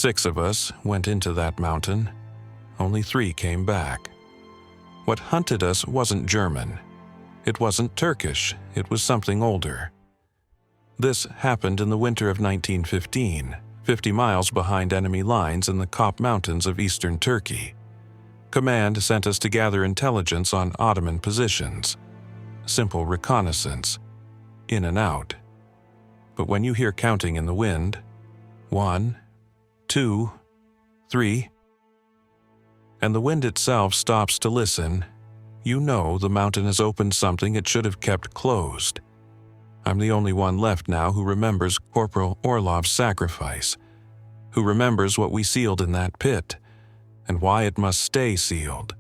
6 of us went into that mountain. Only 3 came back. What hunted us wasn't German. It wasn't Turkish. It was something older. This happened in the winter of 1915, 50 miles behind enemy lines in the Kop Mountains of eastern Turkey. Command sent us to gather intelligence on Ottoman positions. Simple reconnaissance. In and out. But when you hear counting in the wind, 1, 2, 3, and the wind itself stops to listen, you know the mountain has opened something it should have kept closed. I'm the only one left now who remembers Corporal Orlov's sacrifice, who remembers what we sealed in that pit, and why it must stay sealed.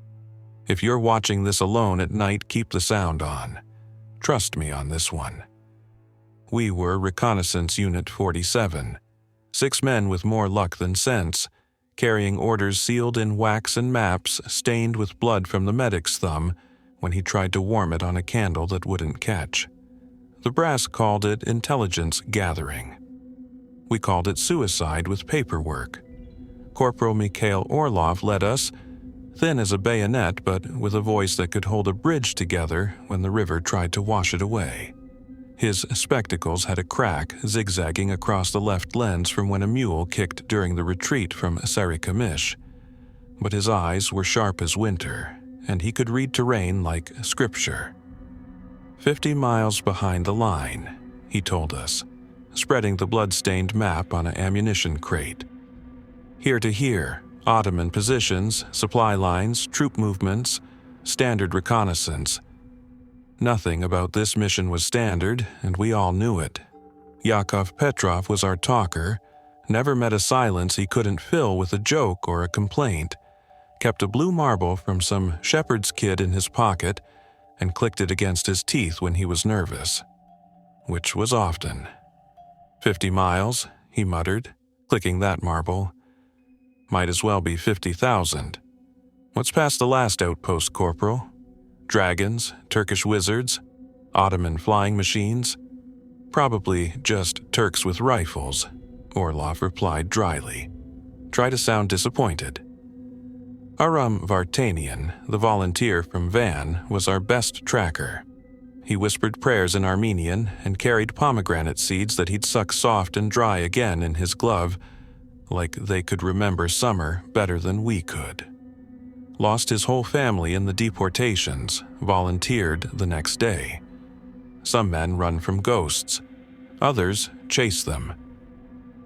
If you're watching this alone at night, keep the sound on. Trust me on this one. We were Reconnaissance Unit 47, 6 men with more luck than sense, carrying orders sealed in wax and maps stained with blood from the medic's thumb when he tried to warm it on a candle that wouldn't catch. The brass called it intelligence gathering. We called it suicide with paperwork. Corporal Mikhail Orlov led us, thin as a bayonet but with a voice that could hold a bridge together when the river tried to wash it away. His spectacles had a crack zigzagging across the left lens from when a mule kicked during the retreat from Sarikamish. But his eyes were sharp as winter, and he could read terrain like scripture. 50 miles behind the line, he told us, spreading the blood-stained map on an ammunition crate. Here to here, Ottoman positions, supply lines, troop movements, standard reconnaissance. Nothing about this mission was standard, and we all knew it. Yakov Petrov was our talker, never met a silence he couldn't fill with a joke or a complaint, kept a blue marble from some shepherd's kid in his pocket, and clicked it against his teeth when he was nervous. Which was often. 50 miles, he muttered, clicking that marble. Might as well be 50,000. What's past the last outpost, Corporal? Dragons, Turkish wizards, Ottoman flying machines? Probably just Turks with rifles, Orlov replied dryly. Try to sound disappointed. Aram Vartanian, the volunteer from Van, was our best tracker. He whispered prayers in Armenian and carried pomegranate seeds that he'd suck soft and dry again in his glove, like they could remember summer better than we could. Lost his whole family in the deportations, volunteered the next day. Some men run from ghosts, others chase them.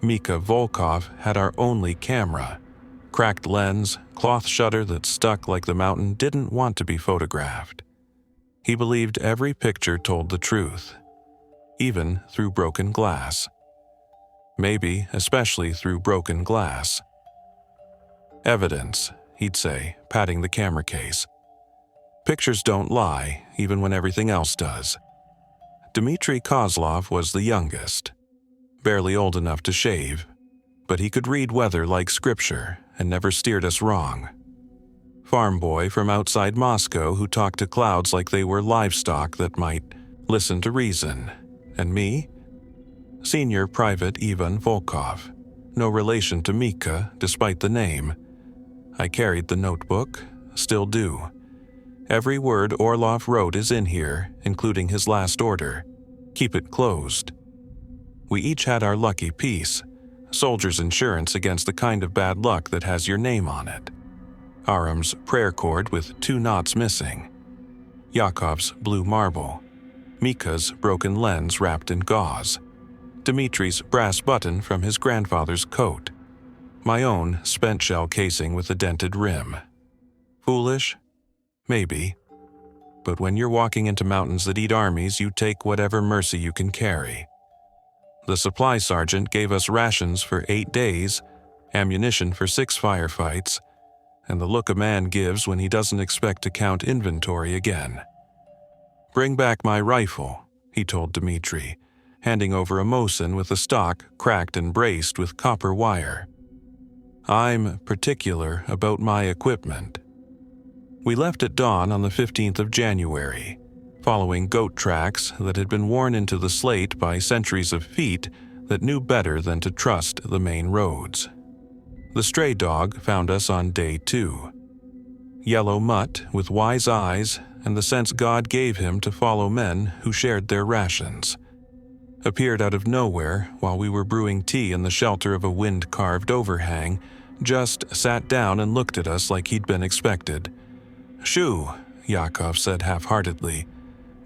Mika Volkov had our only camera. Cracked lens, cloth shutter that stuck like the mountain didn't want to be photographed. He believed every picture told the truth, even through broken glass. Maybe especially through broken glass. Evidence, he'd say, patting the camera case. Pictures don't lie, even when everything else does. Dmitry Kozlov was the youngest, barely old enough to shave, but he could read weather like scripture and never steered us wrong. Farm boy from outside Moscow who talked to clouds like they were livestock that might listen to reason. And me? Senior Private Ivan Volkov, no relation to Mika despite the name. I carried the notebook, still do. Every word Orlov wrote is in here, including his last order. Keep it closed. We each had our lucky piece, soldier's insurance against the kind of bad luck that has your name on it. Aram's prayer cord with 2 knots missing. Yakov's blue marble. Mika's broken lens wrapped in gauze. Dimitri's brass button from his grandfather's coat. My own spent shell casing with a dented rim. Foolish? Maybe. But when you're walking into mountains that eat armies, you take whatever mercy you can carry. The supply sergeant gave us rations for 8 days, ammunition for 6 firefights, and the look a man gives when he doesn't expect to count inventory again. Bring back my rifle, he told Dmitri, handing over a Mosin with the stock cracked and braced with copper wire. I'm particular about my equipment. We left at dawn on the 15th of January, following goat tracks that had been worn into the slate by centuries of feet that knew better than to trust the main roads. The stray dog found us on day 2. Yellow mutt with wise eyes and the sense God gave him to follow men who shared their rations. Appeared out of nowhere while we were brewing tea in the shelter of a wind-carved overhang, just sat down and looked at us like he'd been expected. "Shoo," Yakov said half-heartedly.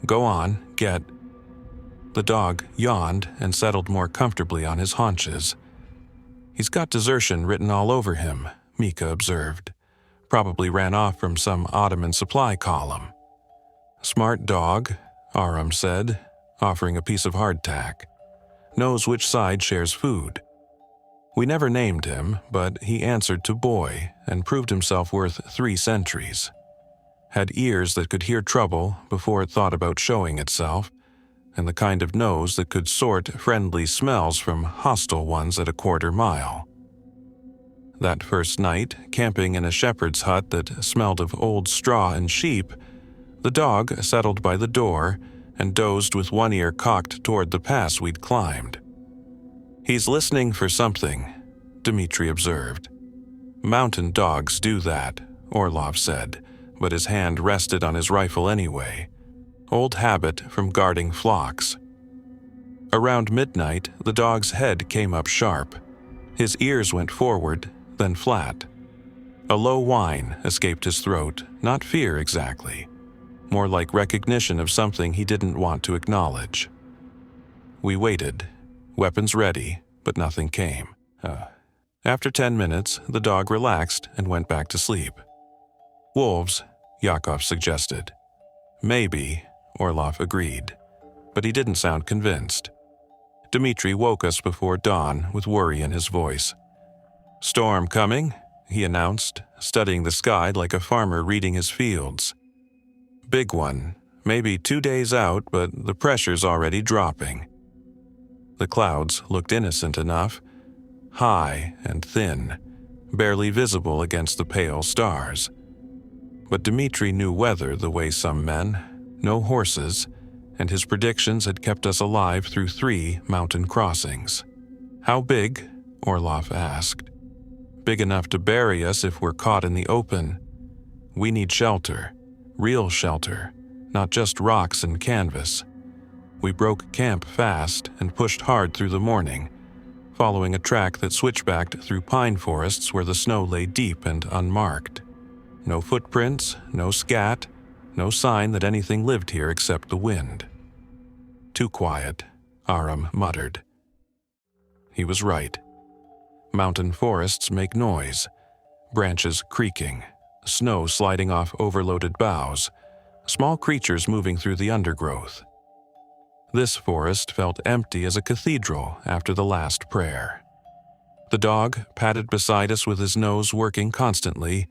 "Go on, get." The dog yawned and settled more comfortably on his haunches. "He's got desertion written all over him," Mika observed. "Probably ran off from some Ottoman supply column." "Smart dog," Aram said, offering a piece of hardtack. "Knows which side shares food." We never named him, but he answered to boy and proved himself worth 3 centuries. Had ears that could hear trouble before it thought about showing itself, and the kind of nose that could sort friendly smells from hostile ones at a quarter mile. That first night, camping in a shepherd's hut that smelled of old straw and sheep, the dog settled by the door and dozed with one ear cocked toward the pass we'd climbed. "He's listening for something," Dmitri observed. "Mountain dogs do that," Orlov said, but his hand rested on his rifle anyway. Old habit from guarding flocks. Around midnight, the dog's head came up sharp. His ears went forward, then flat. A low whine escaped his throat, not fear exactly, more like recognition of something he didn't want to acknowledge. We waited, weapons ready, but nothing came. After 10 minutes, the dog relaxed and went back to sleep. "Wolves," Yakov suggested. "Maybe," Orlov agreed, but he didn't sound convinced. Dmitri woke us before dawn with worry in his voice. "Storm coming," he announced, studying the sky like a farmer reading his fields. "Big one, maybe 2 days out, but the pressure's already dropping." The clouds looked innocent enough, high and thin, barely visible against the pale stars. But Dmitri knew weather the way some men, no horses, and his predictions had kept us alive through 3 mountain crossings. "How big?" Orlov asked. "Big enough to bury us if we're caught in the open. We need shelter, real shelter, not just rocks and canvas." We broke camp fast and pushed hard through the morning, following a track that switchbacked through pine forests where the snow lay deep and unmarked. No footprints, no scat, no sign that anything lived here except the wind. "Too quiet," Aram muttered. He was right. Mountain forests make noise, branches creaking, snow sliding off overloaded boughs, small creatures moving through the undergrowth. This forest felt empty as a cathedral after the last prayer. The dog padded beside us with his nose working constantly,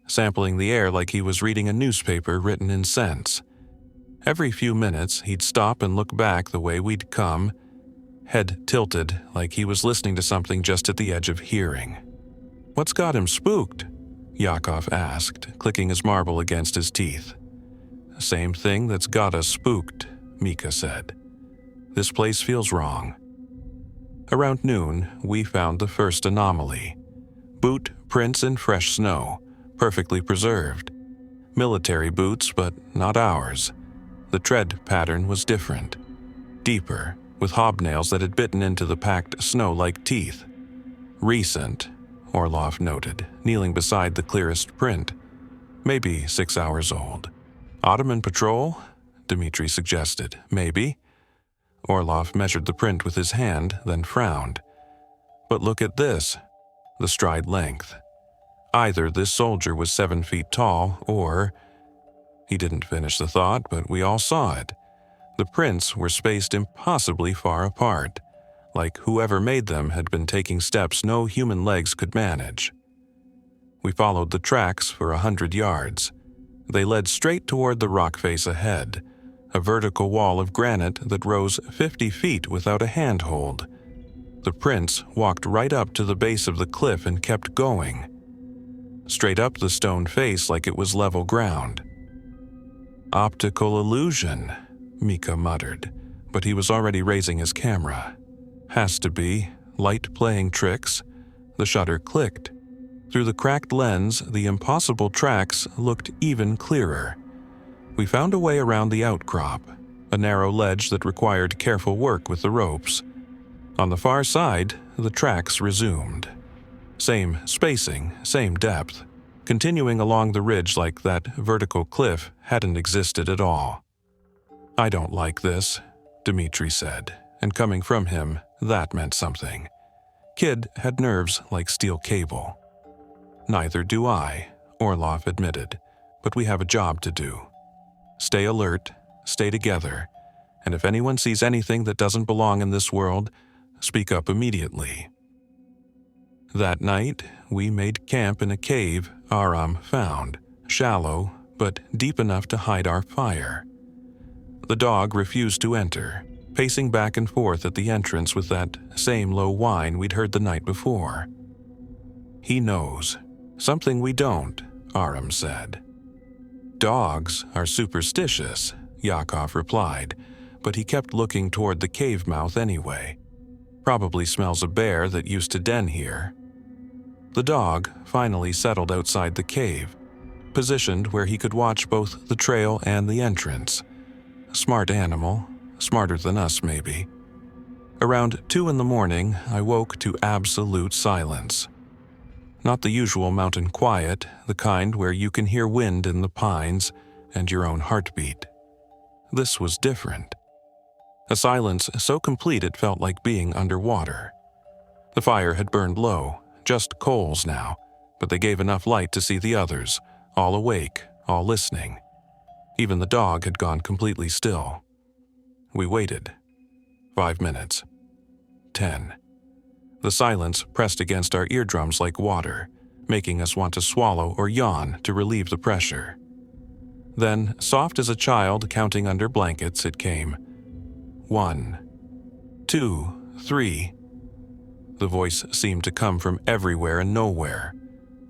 sampling the air like he was reading a newspaper written in cents. Every few minutes, he'd stop and look back the way we'd come, head tilted like he was listening to something just at the edge of hearing. "What's got him spooked?" Yakov asked, clicking his marble against his teeth. "Same thing that's got us spooked," Mika said. "This place feels wrong." Around noon, we found the first anomaly. Boot prints in fresh snow, perfectly preserved. Military boots, but not ours. The tread pattern was different. Deeper, with hobnails that had bitten into the packed snow like teeth. "Recent," Orlov noted, kneeling beside the clearest print. "Maybe 6 hours old." "Ottoman patrol?" Dmitri suggested. "Maybe." Orlov measured the print with his hand, then frowned. "But look at this," the stride length. "Either this soldier was 7 feet tall, or—" He didn't finish the thought, but we all saw it. The prints were spaced impossibly far apart, like whoever made them had been taking steps no human legs could manage. We followed the tracks for 100 yards. They led straight toward the rock face ahead, a vertical wall of granite that rose 50 feet without a handhold. The prints walked right up to the base of the cliff and kept going. Straight up the stone face like it was level ground. "Optical illusion," Mika muttered, but he was already raising his camera. "Has to be. Light playing tricks." The shutter clicked. Through the cracked lens, the impossible tracks looked even clearer. We found a way around the outcrop, a narrow ledge that required careful work with the ropes. On the far side, the tracks resumed. Same spacing, same depth, continuing along the ridge like that vertical cliff hadn't existed at all. "I don't like this," Dmitri said, and coming from him, that meant something. Kid had nerves like steel cable. "Neither do I," Orlov admitted, "but we have a job to do. Stay alert, stay together, and if anyone sees anything that doesn't belong in this world, speak up immediately." That night, we made camp in a cave Aram found, shallow but deep enough to hide our fire. The dog refused to enter, pacing back and forth at the entrance with that same low whine we'd heard the night before. "He knows. Something we don't," Aram said. "Dogs are superstitious," Yakov replied, but he kept looking toward the cave mouth anyway. "Probably smells a bear that used to den here." The dog finally settled outside the cave, positioned where he could watch both the trail and the entrance. Smart animal, smarter than us maybe. Around 2 in the morning, I woke to absolute silence. Not the usual mountain quiet, the kind where you can hear wind in the pines and your own heartbeat. This was different. A silence so complete it felt like being underwater. The fire had burned low, just coals now, but they gave enough light to see the others, all awake, all listening. Even the dog had gone completely still. We waited. 5 minutes. 10. The silence pressed against our eardrums like water, making us want to swallow or yawn to relieve the pressure. Then, soft as a child counting under blankets, it came. 1, 2, 3. The voice seemed to come from everywhere and nowhere.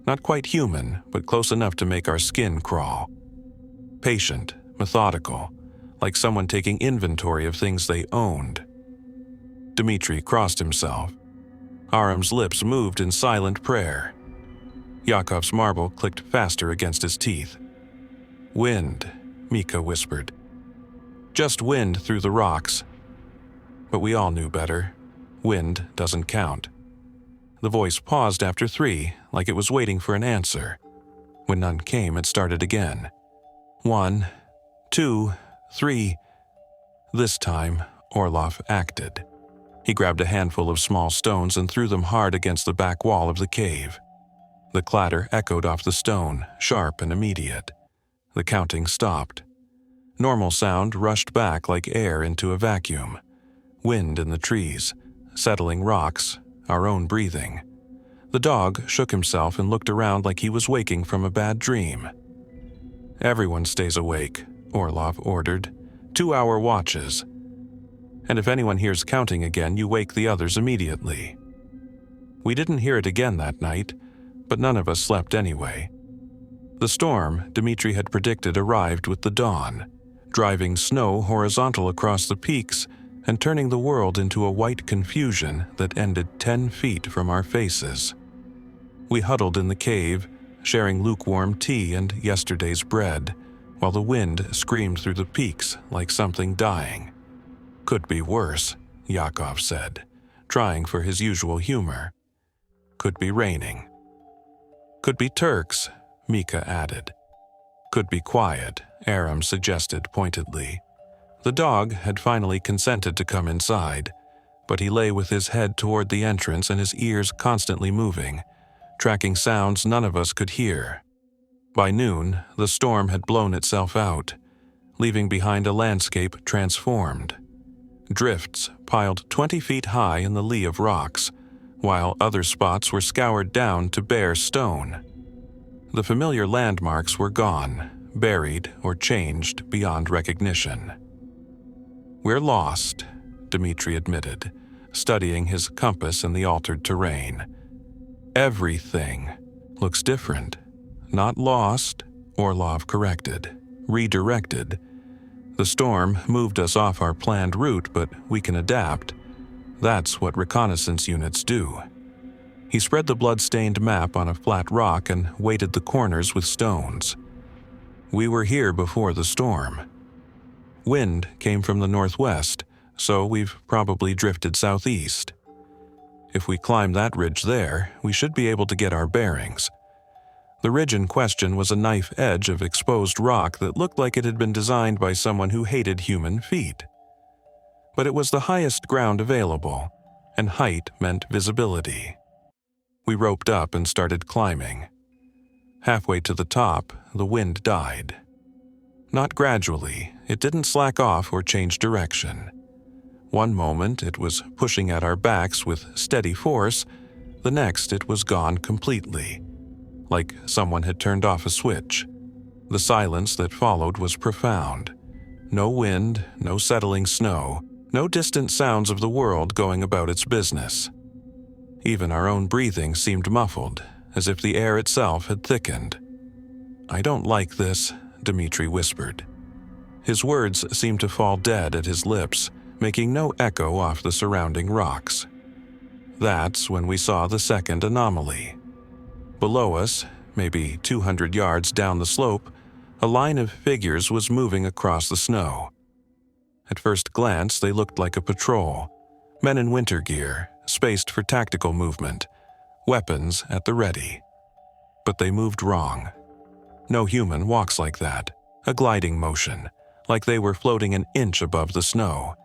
Not quite human, but close enough to make our skin crawl. Patient, methodical, like someone taking inventory of things they owned. Dmitri crossed himself. Aram's lips moved in silent prayer. Yakov's marble clicked faster against his teeth. "Wind," Mika whispered. "Just wind through the rocks." But we all knew better. Wind doesn't count. The voice paused after 3, like it was waiting for an answer. When none came, it started again. 1, 2, 3. This time, Orlov acted. He grabbed a handful of small stones and threw them hard against the back wall of the cave. The clatter echoed off the stone, sharp and immediate. The counting stopped. Normal sound rushed back like air into a vacuum. Wind in the trees, settling rocks, our own breathing. The dog shook himself and looked around like he was waking from a bad dream. "Everyone stays awake," Orlov ordered. 2-hour watches. And if anyone hears counting again, you wake the others immediately. We didn't hear it again that night, but none of us slept anyway. The storm Dmitri had predicted arrived with the dawn, driving snow horizontal across the peaks and turning the world into a white confusion that ended 10 feet from our faces. We huddled in the cave, sharing lukewarm tea and yesterday's bread, while the wind screamed through the peaks like something dying. "Could be worse," Yakov said, trying for his usual humor. "Could be raining." "Could be Turks," Mika added. "Could be quiet," Aram suggested pointedly. The dog had finally consented to come inside, but he lay with his head toward the entrance and his ears constantly moving, tracking sounds none of us could hear. By noon, the storm had blown itself out, leaving behind a landscape transformed. Drifts piled 20 feet high in the lee of rocks, while other spots were scoured down to bare stone. The familiar landmarks were gone, buried or changed beyond recognition. "We're lost," Dmitri admitted, studying his compass in the altered terrain. "Everything looks different. Not lost," Orlov corrected. "Redirected. The storm moved us off our planned route, but we can adapt. That's what reconnaissance units do." He spread the blood-stained map on a flat rock and weighted the corners with stones. We were here before the storm. Wind came from the northwest, so we've probably drifted southeast. If we climb that ridge there, we should be able to get our bearings. The ridge in question was a knife edge of exposed rock that looked like it had been designed by someone who hated human feet. But it was the highest ground available, and height meant visibility. We roped up and started climbing. Halfway to the top, the wind died. Not gradually, it didn't slack off or change direction. One moment it was pushing at our backs with steady force, the next it was gone completely, like someone had turned off a switch. The silence that followed was profound. No wind, no settling snow, no distant sounds of the world going about its business. Even our own breathing seemed muffled, as if the air itself had thickened. "I don't like this," Dmitri whispered. His words seemed to fall dead at his lips, making no echo off the surrounding rocks. That's when we saw the second anomaly. Below us, maybe 200 yards down the slope, a line of figures was moving across the snow. At first glance, they looked like a patrol. Men in winter gear, spaced for tactical movement, weapons at the ready. But they moved wrong. No human walks like that, a gliding motion, like they were floating an inch above the snow.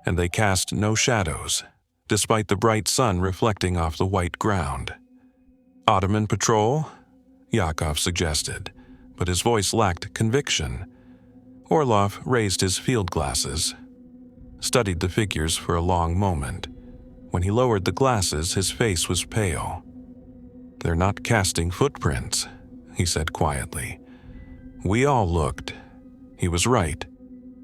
And they cast no shadows, despite the bright sun reflecting off the white ground. "Ottoman patrol?" Yakov suggested, but his voice lacked conviction. Orlov raised his field glasses, studied the figures for a long moment. When he lowered the glasses, his face was pale. "They're not casting footprints," he said quietly. We all looked. He was right.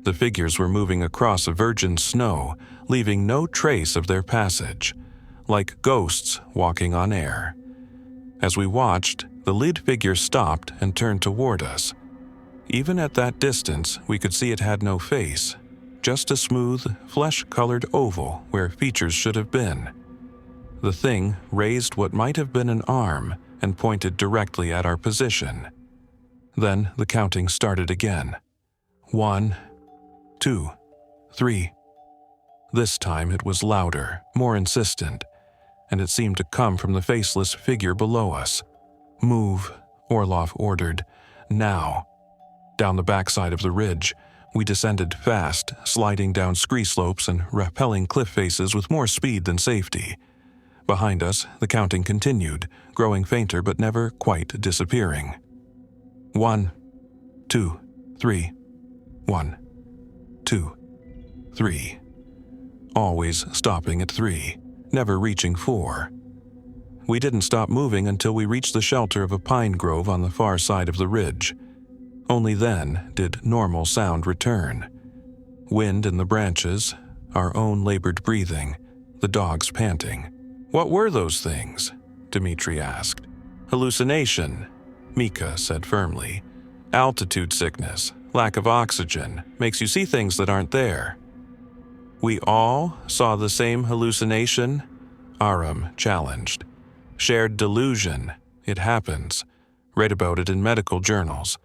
The figures were moving across a virgin snow, leaving no trace of their passage, like ghosts walking on air. As we watched, the lead figure stopped and turned toward us. Even at that distance, we could see it had no face, just a smooth, flesh-colored oval where features should have been. The thing raised what might have been an arm and pointed directly at our position. Then the counting started again. 1, 2, 3. This time it was louder, more insistent, and it seemed to come from the faceless figure below us. "Move," Orlov ordered. "Now." Down the backside of the ridge, we descended fast, sliding down scree slopes and rappelling cliff faces with more speed than safety. Behind us, the counting continued, growing fainter but never quite disappearing. 1, 2, 3. 1, 2, 3. Always stopping at 3, never reaching 4. We didn't stop moving until we reached the shelter of a pine grove on the far side of the ridge. Only then did normal sound return. Wind in the branches, our own labored breathing, the dogs panting. "What were those things?" Dmitri asked. "Hallucination," Mika said firmly. "Altitude sickness, lack of oxygen, makes you see things that aren't there." "We all saw the same hallucination?" Aram challenged. "Shared delusion. It happens. Read about it in medical journals.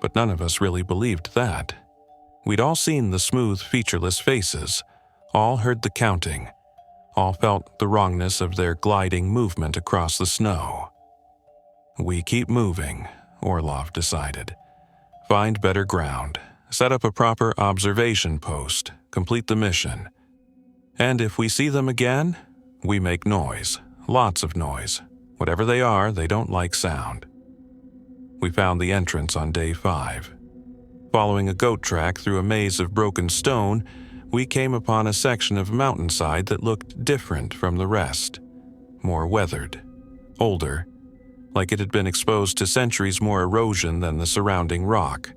But none of us really believed that. We'd all seen the smooth, featureless faces, all heard the counting, all felt the wrongness of their gliding movement across the snow. "We keep moving," Orlov decided. "Find better ground, set up a proper observation post, complete the mission. And if we see them again, we make noise, lots of noise. Whatever they are, they don't like sound." We found the entrance on day 5. Following a goat track through a maze of broken stone, we came upon a section of mountainside that looked different from the rest. More weathered, older, like it had been exposed to centuries more erosion than the surrounding rock.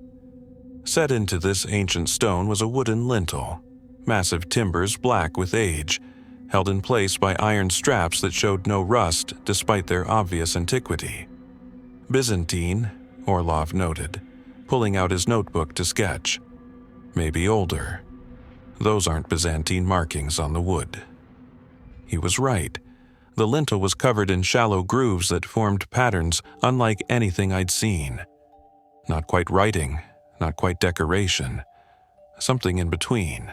Set into this ancient stone was a wooden lintel, massive timbers black with age, held in place by iron straps that showed no rust despite their obvious antiquity. "Byzantine," Orlov noted, pulling out his notebook to sketch. "Maybe older. Those aren't Byzantine markings on the wood." He was right. The lintel was covered in shallow grooves that formed patterns unlike anything I'd seen. Not quite writing, not quite decoration, something in between.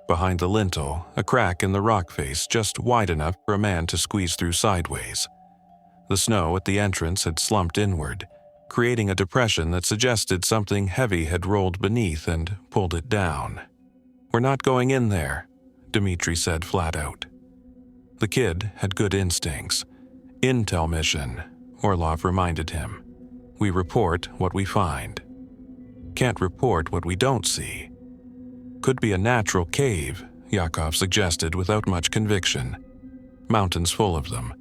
Behind the lintel, a crack in the rock face just wide enough for a man to squeeze through sideways. The snow at the entrance had slumped inward, creating a depression that suggested something heavy had rolled beneath and pulled it down. "We're not going in there," Dmitri said flat out. The kid had good instincts. "Intel mission," Orlov reminded him. "We report what we find. Can't report what we don't see." "Could be a natural cave," Yakov suggested without much conviction. "Mountains full of them."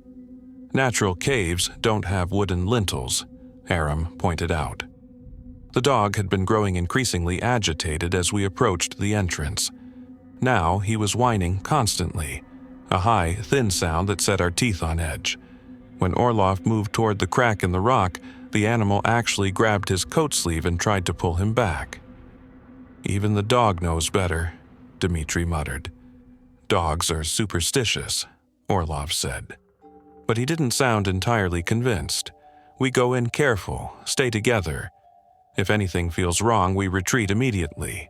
"Natural caves don't have wooden lintels," Aram pointed out. The dog had been growing increasingly agitated as we approached the entrance. Now he was whining constantly, a high, thin sound that set our teeth on edge. When Orlov moved toward the crack in the rock, the animal actually grabbed his coat sleeve and tried to pull him back. "Even the dog knows better," Dmitri muttered. "Dogs are superstitious," Orlov said. But he didn't sound entirely convinced. "We go in careful, stay together. If anything feels wrong, we retreat immediately."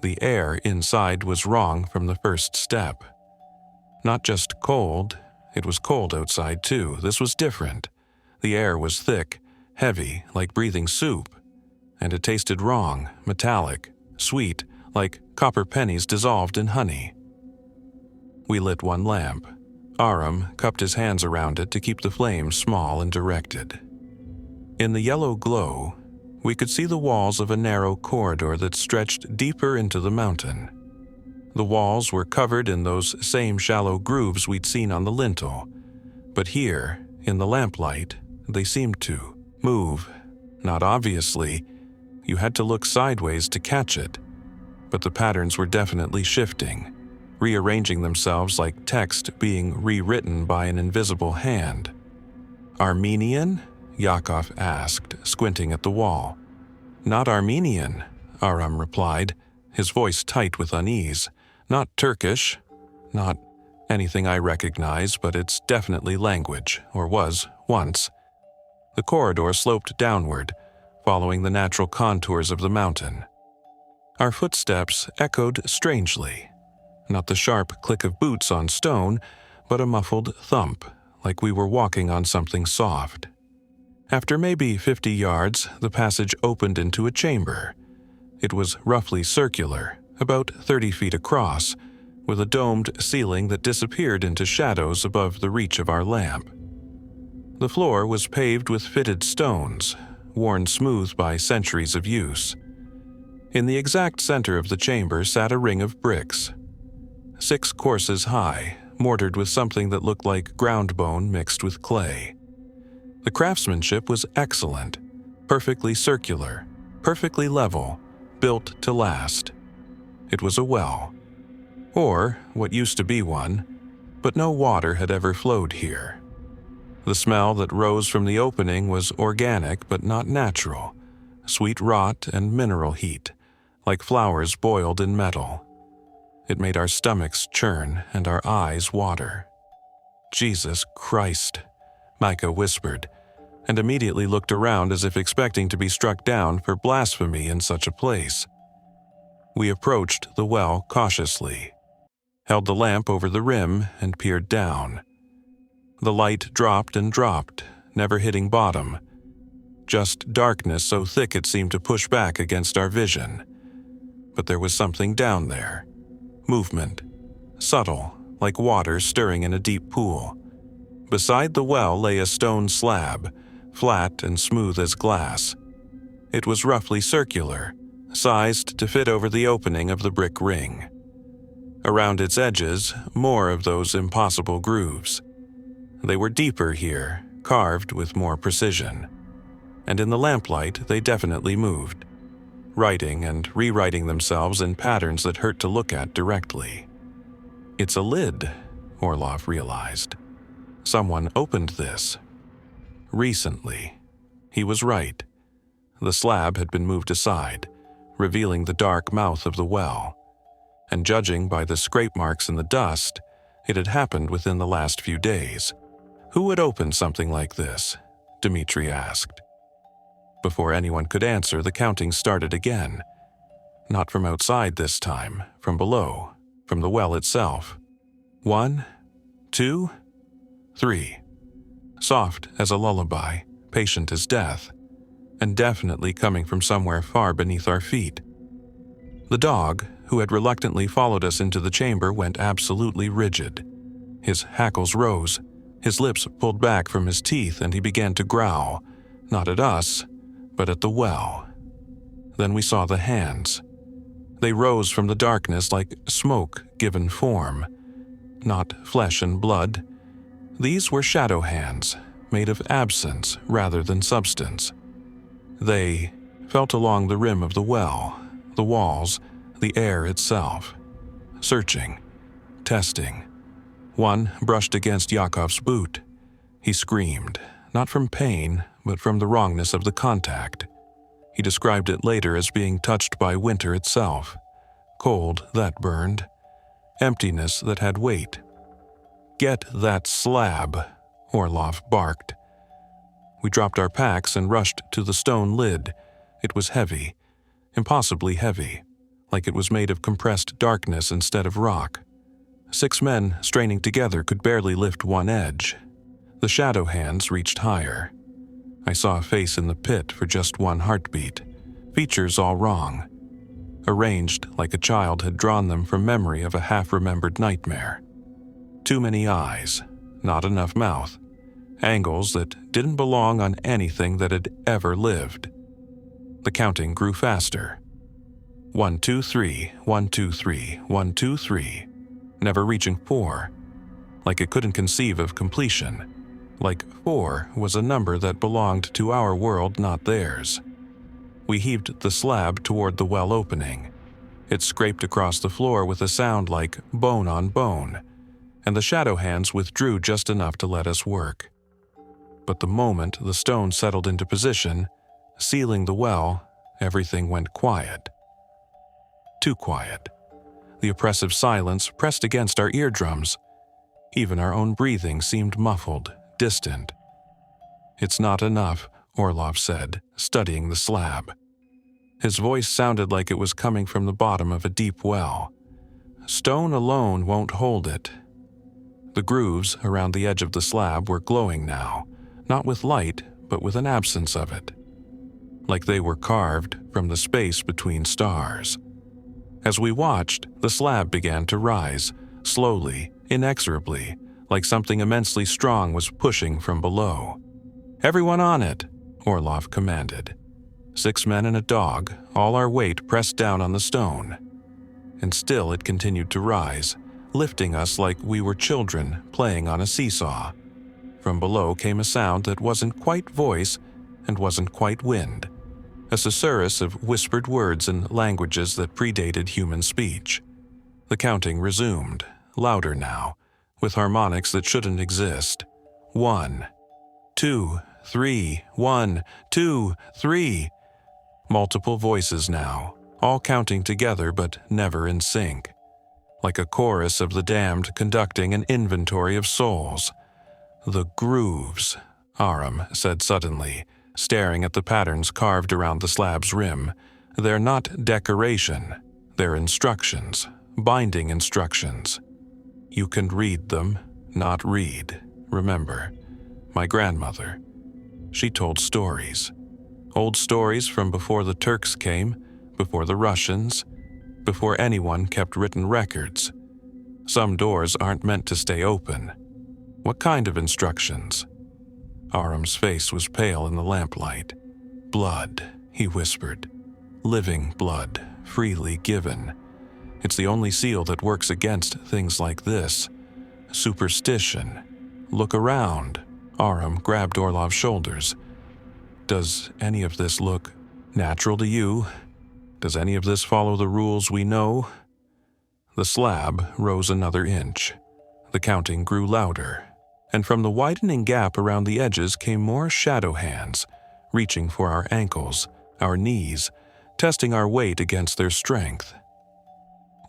The air inside was wrong from the first step. Not just cold, it was cold outside too. This was different. The air was thick, heavy, like breathing soup. And it tasted wrong, metallic, sweet, like copper pennies dissolved in honey. We lit one lamp. Aram cupped his hands around it to keep the flames small and directed. In the yellow glow, we could see the walls of a narrow corridor that stretched deeper into the mountain. The walls were covered in those same shallow grooves we'd seen on the lintel, but here, in the lamplight, they seemed to move. Not obviously. You had to look sideways to catch it, but the patterns were definitely shifting, rearranging themselves like text being rewritten by an invisible hand. "Armenian?" Yakov asked, squinting at the wall. "Not Armenian," Aram replied, his voice tight with unease. "Not Turkish. Not anything I recognize, but it's definitely language, or was once." The corridor sloped downward, following the natural contours of the mountain. Our footsteps echoed strangely. Not the sharp click of boots on stone, but a muffled thump, like we were walking on something soft. After maybe 50 yards, the passage opened into a chamber. It was roughly circular, about 30 feet across, with a domed ceiling that disappeared into shadows above the reach of our lamp. The floor was paved with fitted stones, worn smooth by centuries of use. In the exact center of the chamber sat a ring of bricks, 6 courses high, mortared with something that looked like ground bone mixed with clay. The craftsmanship was excellent, perfectly circular, perfectly level, built to last. It was a well, or what used to be one, but no water had ever flowed here. The smell that rose from the opening was organic but not natural, sweet rot and mineral heat, like flowers boiled in metal. It made our stomachs churn and our eyes water. "Jesus Christ," Micah whispered, and immediately looked around as if expecting to be struck down for blasphemy in such a place. We approached the well cautiously, held the lamp over the rim, and peered down. The light dropped and dropped, never hitting bottom. Just darkness so thick it seemed to push back against our vision. But there was something down there. Movement. Subtle, like water stirring in a deep pool. Beside the well lay a stone slab, flat and smooth as glass. It was roughly circular, sized to fit over the opening of the brick ring. Around its edges, more of those impossible grooves. They were deeper here, carved with more precision. And in the lamplight, they definitely moved, writing and rewriting themselves in patterns that hurt to look at directly. "It's a lid," Orlov realized. "Someone opened this. Recently." He was right. The slab had been moved aside, revealing the dark mouth of the well. And judging by the scrape marks in the dust, It had happened within the last few days. Who would open something like this? Dmitri asked. Before anyone could answer, the counting started again. Not from outside this time, from below, from the well itself. 1, 2, 3. Soft as a lullaby, patient as death, and definitely coming from somewhere far beneath our feet. The dog, who had reluctantly followed us into the chamber, went absolutely rigid. His hackles rose, his lips pulled back from his teeth, and he began to growl, not at us, but at the well. Then we saw the hands. They rose from the darkness like smoke given form, not flesh and blood. These were shadow hands, made of absence rather than substance. They felt along the rim of the well, the walls, the air itself, searching, testing. One brushed against Yakov's boot. He screamed, not from pain, but from the wrongness of the contact. He described it later as being touched by winter itself. Cold that burned. Emptiness that had weight. "Get that slab," Orlov barked. We dropped our packs and rushed to the stone lid. It was heavy, impossibly heavy, like it was made of compressed darkness instead of rock. 6 men straining together could barely lift one edge. The shadow hands reached higher. I saw a face in the pit for just one heartbeat, features all wrong, arranged like a child had drawn them from memory of a half-remembered nightmare. Too many eyes, not enough mouth, angles that didn't belong on anything that had ever lived. The counting grew faster. 1, 2, 3, 1, 2, 3, 1, 2, 3, never reaching 4, like it couldn't conceive of completion, like 4 was a number that belonged to our world, not theirs. We heaved the slab toward the well opening. It scraped across the floor with a sound like bone on bone, and the shadow hands withdrew just enough to let us work. But the moment the stone settled into position, sealing the well, everything went quiet. Too quiet. The oppressive silence pressed against our eardrums. Even our own breathing seemed muffled, distant. "It's not enough," Orlov said, studying the slab. His voice sounded like it was coming from the bottom of a deep well. "Stone alone won't hold it." The grooves around the edge of the slab were glowing now, not with light, but with an absence of it, like they were carved from the space between stars. As we watched, the slab began to rise, slowly, inexorably, like something immensely strong was pushing from below. "Everyone on it," Orlov commanded. 6 men and a dog, all our weight pressed down on the stone. And still it continued to rise, lifting us like we were children playing on a seesaw. From below came a sound that wasn't quite voice and wasn't quite wind, a susurrus of whispered words in languages that predated human speech. The counting resumed, louder now, with harmonics that shouldn't exist. 1, 2, 3, 1, 2, 3. Multiple voices now, all counting together but never in sync. Like a chorus of the damned conducting an inventory of souls. "The grooves," Aram said suddenly, staring at the patterns carved around the slab's rim. "They're not decoration, they're instructions, binding instructions. You can read them, not read. Remember, my grandmother. She told stories. Old stories from before the Turks came, before the Russians, before anyone kept written records. Some doors aren't meant to stay open. What kind of instructions?" Aram's face was pale in the lamplight. "Blood," he whispered. "Living blood, freely given. It's the only seal that works against things like this. Superstition. Look around." Aram grabbed Orlov's shoulders. "Does any of this look natural to you? Does any of this follow the rules we know?" The slab rose another inch. The counting grew louder, and from the widening gap around the edges came more shadow hands, reaching for our ankles, our knees, testing our weight against their strength.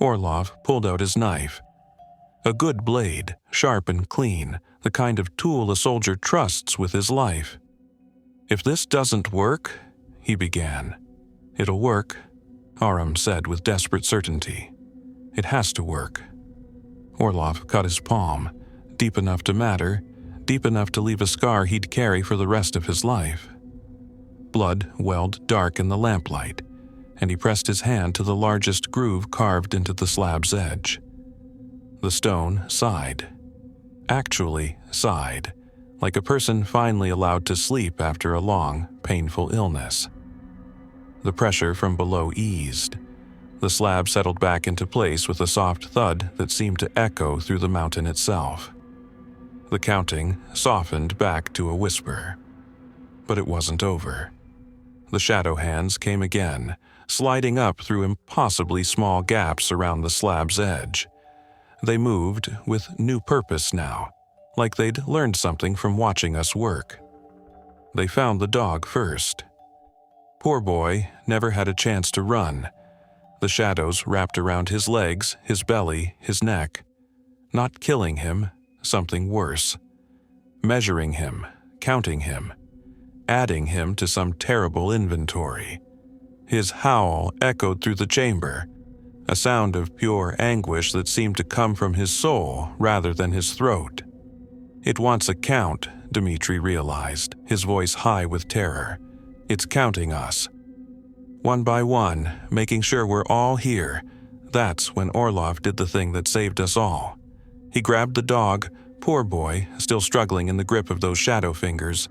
Orlov pulled out his knife. A good blade, sharp and clean, the kind of tool a soldier trusts with his life. "If this doesn't work," he began. "It'll work," Aram said with desperate certainty. "It has to work." Orlov cut his palm, deep enough to matter, deep enough to leave a scar he'd carry for the rest of his life. Blood welled dark in the lamplight, and he pressed his hand to the largest groove carved into the slab's edge. The stone sighed. Actually sighed, like a person finally allowed to sleep after a long, painful illness. The pressure from below eased. The slab settled back into place with a soft thud that seemed to echo through the mountain itself. The counting softened back to a whisper. But it wasn't over. The shadow hands came again, sliding up through impossibly small gaps around the slab's edge. They moved with new purpose now, like they'd learned something from watching us work. They found the dog first. Poor boy never had a chance to run. The shadows wrapped around his legs, his belly, his neck. Not killing him, something worse. Measuring him, counting him, adding him to some terrible inventory. His howl echoed through the chamber, a sound of pure anguish that seemed to come from his soul rather than his throat. "It wants a count," Dmitri realized, his voice high with terror. "It's counting us. One by one, making sure we're all here." That's when Orlov did the thing that saved us all. He grabbed the dog, poor boy, still struggling in the grip of those shadow fingers,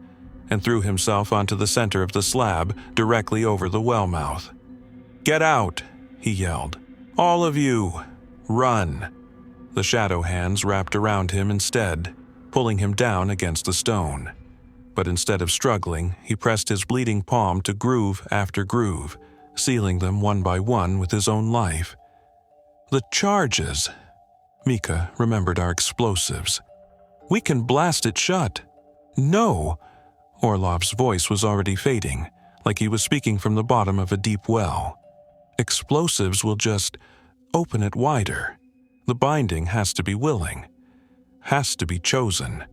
and threw himself onto the center of the slab, directly over the well mouth. "Get out!" he yelled. "All of you! Run!" The shadow hands wrapped around him instead, pulling him down against the stone. But instead of struggling, he pressed his bleeding palm to groove after groove, sealing them one by one with his own life. "The charges!" Mika remembered our explosives. "We can blast it shut." "No!" Orlov's voice was already fading, like he was speaking from the bottom of a deep well. "Explosives will just open it wider. The binding has to be willing. Has to be chosen."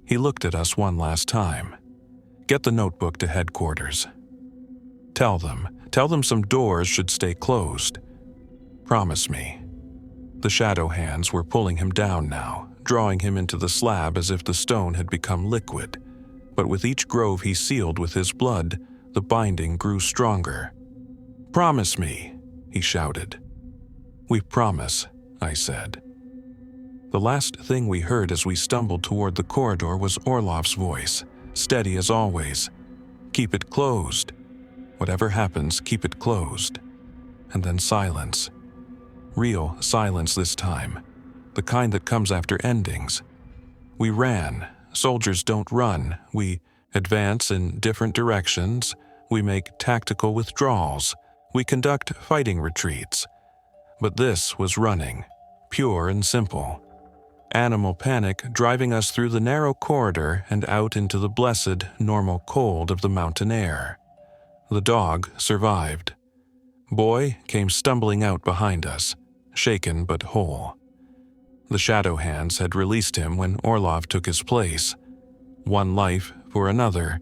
He looked at us one last time. "Get the notebook to headquarters. Tell them some doors should stay closed. Promise me." The shadow hands were pulling him down now, drawing him into the slab as if the stone had become liquid. But with each grove he sealed with his blood, the binding grew stronger. "Promise me," he shouted. "We promise," I said. The last thing we heard as we stumbled toward the corridor was Orlov's voice, steady as always. "Keep it closed. Whatever happens, keep it closed." And then silence. Real silence this time, the kind that comes after endings. We ran. Soldiers don't run. We advance in different directions. We make tactical withdrawals. We conduct fighting retreats. But this was running, pure and simple. Animal panic driving us through the narrow corridor and out into the blessed, normal cold of the mountain air. The dog survived. Boy came stumbling out behind us, shaken but whole. The shadow hands had released him when Orlov took his place. One life for another.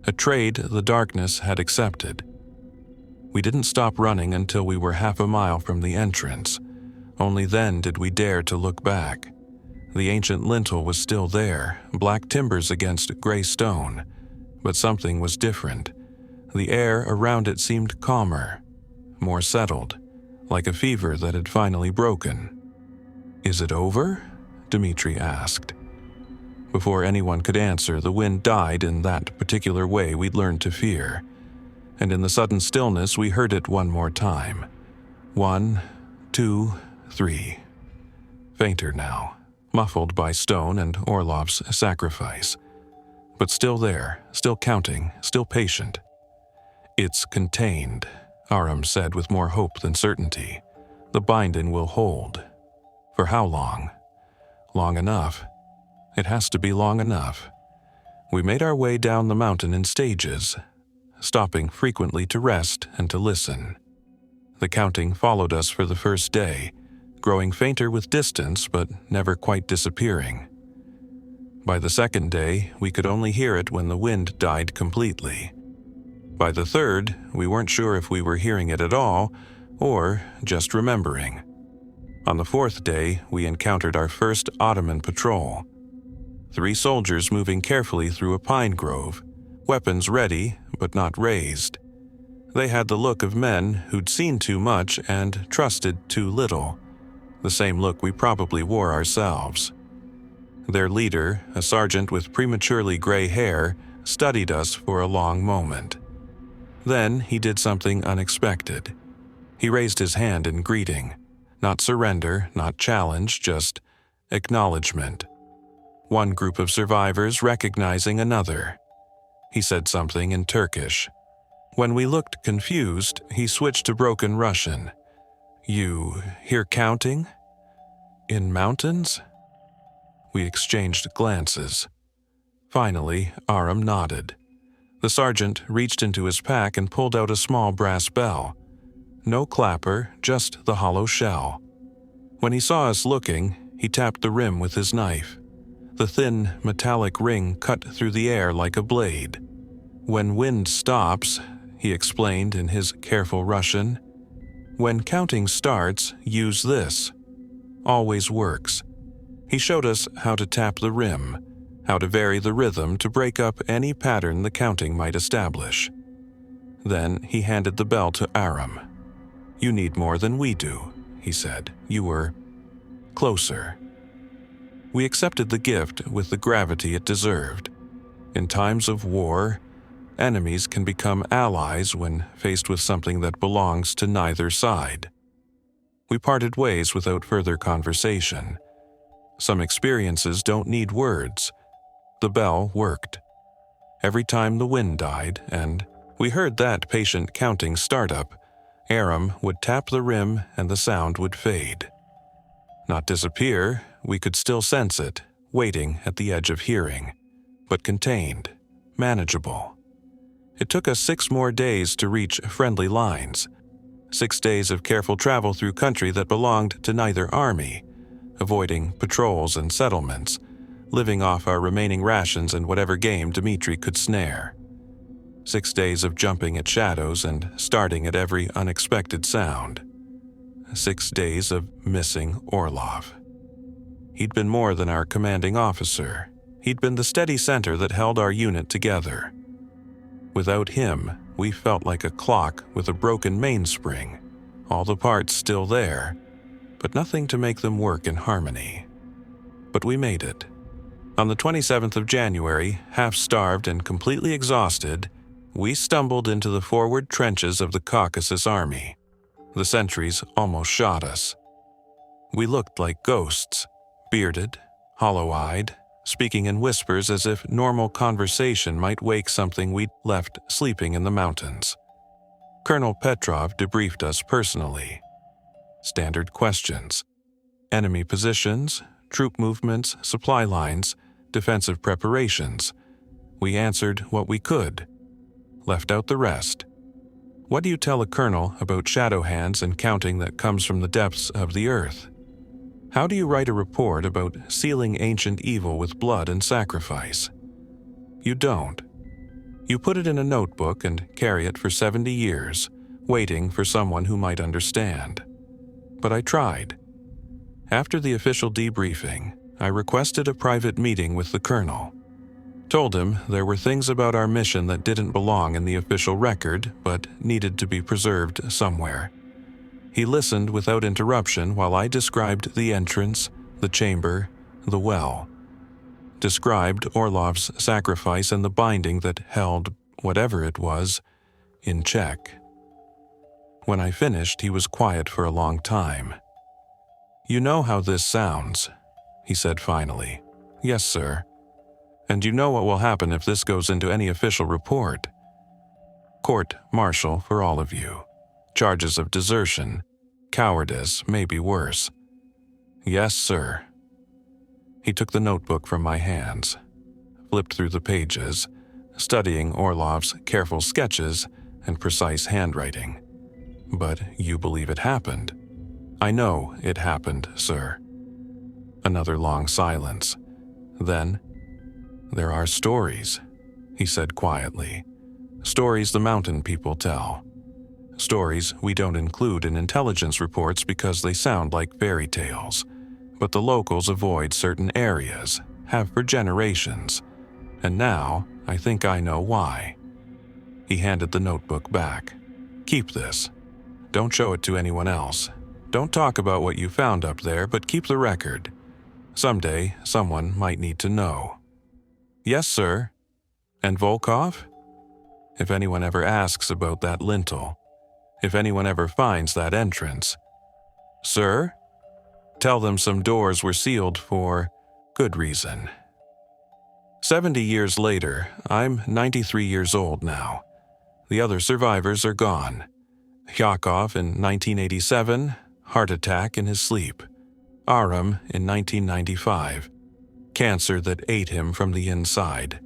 A trade the darkness had accepted. We didn't stop running until we were half a mile from the entrance. Only then did we dare to look back. The ancient lintel was still there, black timbers against gray stone. But something was different. The air around it seemed calmer, more settled, like a fever that had finally broken. "Is it over?" Dmitri asked. Before anyone could answer, the wind died in that particular way we'd learned to fear. And in the sudden stillness, we heard it one more time. 1, 2, 3. Fainter now, muffled by stone and Orlov's sacrifice. But still there, still counting, still patient. "It's contained," Aram said with more hope than certainty. "The binding will hold." For how long? Long enough. It has to be long enough. We made our way down the mountain in stages, stopping frequently to rest and to listen. The counting followed us for the first day, growing fainter with distance but never quite disappearing. By the second day, we could only hear it when the wind died completely. By the third, we weren't sure if we were hearing it at all or just remembering. On the fourth day, we encountered our first Ottoman patrol. 3 soldiers moving carefully through a pine grove, weapons ready but not raised. They had the look of men who'd seen too much and trusted too little, the same look we probably wore ourselves. Their leader, a sergeant with prematurely gray hair, studied us for a long moment. Then he did something unexpected. He raised his hand in greeting. Not surrender, not challenge, just acknowledgement. One group of survivors recognizing another. He said something in Turkish. When we looked confused, he switched to broken Russian. "You hear counting? In mountains?" We exchanged glances. Finally, Aram nodded. The sergeant reached into his pack and pulled out a small brass bell. No clapper, just the hollow shell. When he saw us looking, he tapped the rim with his knife. The thin, metallic ring cut through the air like a blade. "When wind stops," he explained in his careful Russian, "when counting starts, use this. Always works." He showed us how to tap the rim, how to vary the rhythm to break up any pattern the counting might establish. Then he handed the bell to Aram. "You need more than we do," he said. "You were closer." We accepted the gift with the gravity it deserved. In times of war, enemies can become allies when faced with something that belongs to neither side. We parted ways without further conversation. Some experiences don't need words. The bell worked. Every time the wind died, and we heard that patient counting startup, Aram would tap the rim and the sound would fade. Not disappear, we could still sense it, waiting at the edge of hearing, but contained, manageable. It took us 6 more days to reach friendly lines. 6 days of careful travel through country that belonged to neither army, avoiding patrols and settlements, living off our remaining rations and whatever game Dmitri could snare. 6 days of jumping at shadows and starting at every unexpected sound. 6 days of missing Orlov. He'd been more than our commanding officer. He'd been the steady center that held our unit together. Without him, we felt like a clock with a broken mainspring, all the parts still there, but nothing to make them work in harmony. But we made it. On the 27th of January, half-starved and completely exhausted, we stumbled into the forward trenches of the Caucasus Army. The sentries almost shot us. We looked like ghosts, bearded, hollow-eyed, speaking in whispers as if normal conversation might wake something we'd left sleeping in the mountains. Colonel Petrov debriefed us personally. Standard questions. Enemy positions, troop movements, supply lines, defensive preparations. We answered what we could. Left out the rest. What do you tell a colonel about shadow hands and counting that comes from the depths of the earth? How do you write a report about sealing ancient evil with blood and sacrifice? You don't. You put it in a notebook and carry it for 70 years, waiting for someone who might understand. But I tried. After the official debriefing, I requested a private meeting with the colonel. Told him there were things about our mission that didn't belong in the official record, but needed to be preserved somewhere. He listened without interruption while I described the entrance, the chamber, the well. Described Orlov's sacrifice and the binding that held, whatever it was, in check. When I finished, he was quiet for a long time. "You know how this sounds," he said finally. "Yes, sir. And you know what will happen if this goes into any official report. Court-martial for all of you. Charges of desertion, cowardice, maybe worse." "Yes, sir." He took the notebook from my hands, flipped through the pages, studying Orlov's careful sketches and precise handwriting. "But you believe it happened?" I know it happened, sir. Another long silence. Then, there are stories, he said quietly. Stories the mountain people tell. Stories we don't include in intelligence reports because they sound like fairy tales. But the locals avoid certain areas, have for generations. And now, I think I know why. He handed the notebook back. Keep this. Don't show it to anyone else. Don't talk about what you found up there, but keep the record. Someday, someone might need to know. Yes, sir. And Volkov? If anyone ever asks about that lintel, if anyone ever finds that entrance, sir, tell them some doors were sealed for good reason. 70 years later, I'm 93 years old now. The other survivors are gone. Yakov in 1987, heart attack in his sleep. Aram in 1995, cancer that ate him from the inside.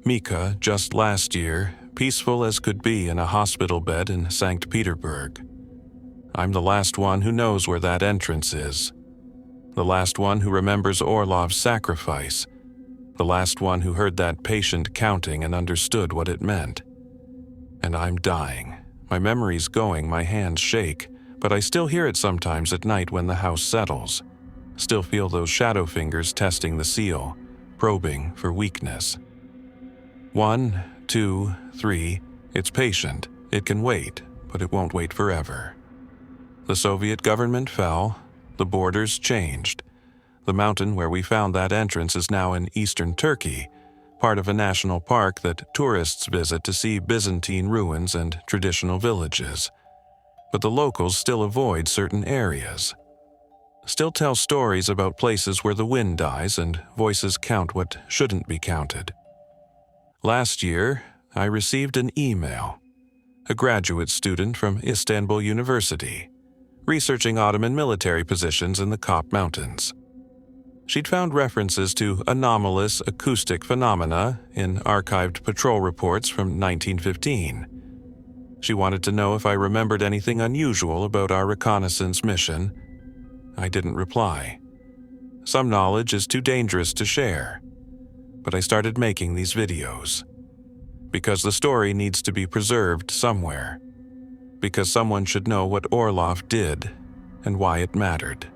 Mika just last year, peaceful as could be in a hospital bed in St. Petersburg. I'm the last one who knows where that entrance is. The last one who remembers Orlov's sacrifice. The last one who heard that patient counting and understood what it meant. And I'm dying. My memory's going, my hands shake, but I still hear it sometimes at night when the house settles. Still feel those shadow fingers testing the seal, probing for weakness. 1, 2, 3, it's patient. It can wait, but it won't wait forever. The Soviet government fell. The borders changed. The mountain where we found that entrance is now in eastern Turkey, part of a national park that tourists visit to see Byzantine ruins and traditional villages. But the locals still avoid certain areas. Still tell stories about places where the wind dies and voices count what shouldn't be counted. Last year, I received an email. A graduate student from Istanbul University, researching Ottoman military positions in the Kop Mountains. She'd found references to anomalous acoustic phenomena in archived patrol reports from 1915. She wanted to know if I remembered anything unusual about our reconnaissance mission. I didn't reply. Some knowledge is too dangerous to share. But I started making these videos. Because the story needs to be preserved somewhere. Because someone should know what Orlov did and why it mattered.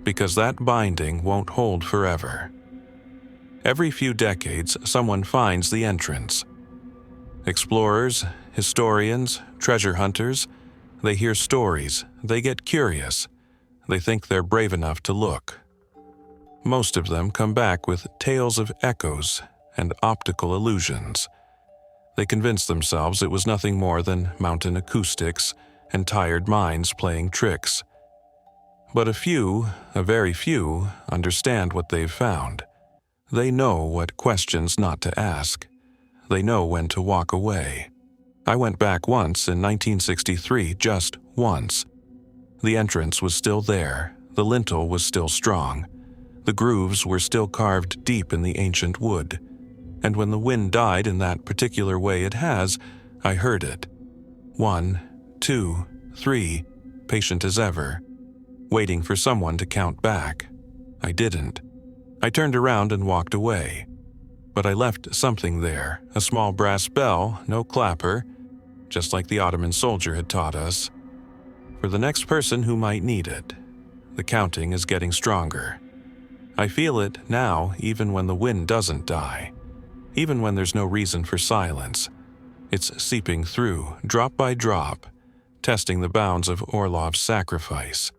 Because that binding won't hold forever. Every few decades, someone finds the entrance. Explorers, historians, treasure hunters, they hear stories, they get curious, they think they're brave enough to look. Most of them come back with tales of echoes and optical illusions. They convince themselves it was nothing more than mountain acoustics and tired minds playing tricks. But a very few, understand what they've found. They know what questions not to ask. They know when to walk away. I went back once in 1963, just once. The entrance was still there, the lintel was still strong. The grooves were still carved deep in the ancient wood. And when the wind died in that particular way it has, I heard it. 1, 2, 3, patient as ever. Waiting for someone to count back. I didn't. I turned around and walked away. But I left something there, a small brass bell, no clapper, just like the Ottoman soldier had taught us. For the next person who might need it. The counting is getting stronger. I feel it now even when the wind doesn't die. Even when there's no reason for silence. It's seeping through, drop by drop, testing the bounds of Orlov's sacrifice.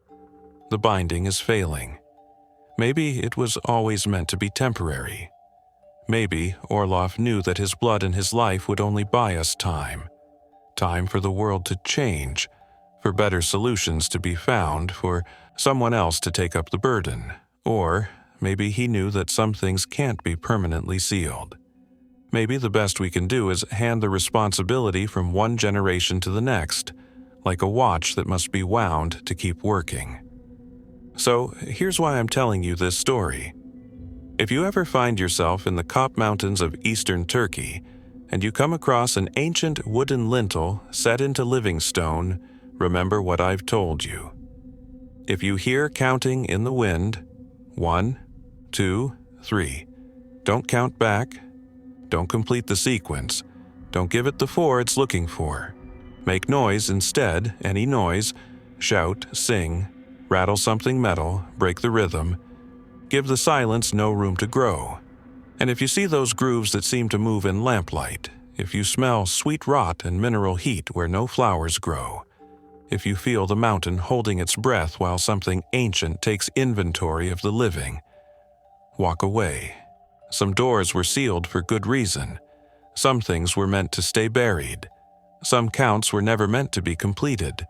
The binding is failing. Maybe it was always meant to be temporary. Maybe Orlov knew that his blood and his life would only buy us time. Time for the world to change, for better solutions to be found, for someone else to take up the burden. Or maybe he knew that some things can't be permanently sealed. Maybe the best we can do is hand the responsibility from one generation to the next, like a watch that must be wound to keep working. So, here's why I'm telling you this story. If you ever find yourself in the Kop Mountains of eastern Turkey, and you come across an ancient wooden lintel set into living stone, remember what I've told you. If you hear counting in the wind, 1, 2, 3, don't count back. Don't complete the sequence. Don't give it the 4 it's looking for. Make noise instead, any noise. Shout, sing, rattle something metal, break the rhythm. Give the silence no room to grow. And if you see those grooves that seem to move in lamplight, if you smell sweet rot and mineral heat where no flowers grow, if you feel the mountain holding its breath while something ancient takes inventory of the living, walk away. Some doors were sealed for good reason. Some things were meant to stay buried. Some counts were never meant to be completed.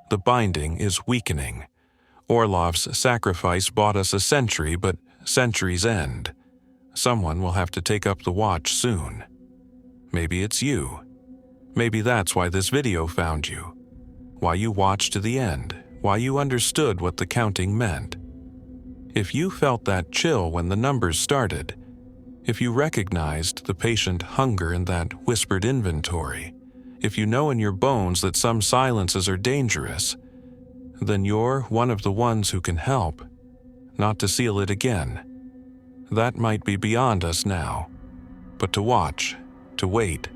The binding is weakening. Orlov's sacrifice bought us a century, but centuries end. Someone will have to take up the watch soon. Maybe it's you. Maybe that's why this video found you. Why you watched to the end. Why you understood what the counting meant. If you felt that chill when the numbers started, if you recognized the patient hunger in that whispered inventory, if you know in your bones that some silences are dangerous, then you're one of the ones who can help, not to seal it again. That might be beyond us now, but to watch, to wait,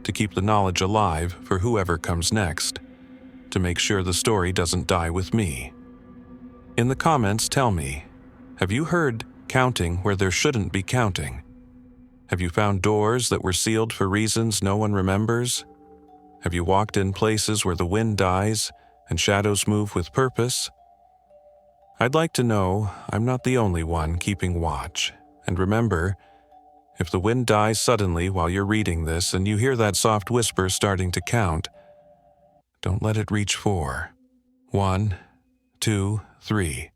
to keep the knowledge alive for whoever comes next, to make sure the story doesn't die with me. In the comments, tell me, have you heard counting where there shouldn't be counting? Have you found doors that were sealed for reasons no one remembers? Have you walked in places where the wind dies and shadows move with purpose? I'd like to know I'm not the only one keeping watch. And remember, if the wind dies suddenly while you're reading this and you hear that soft whisper starting to count, don't let it reach 4. 1, 2, 3.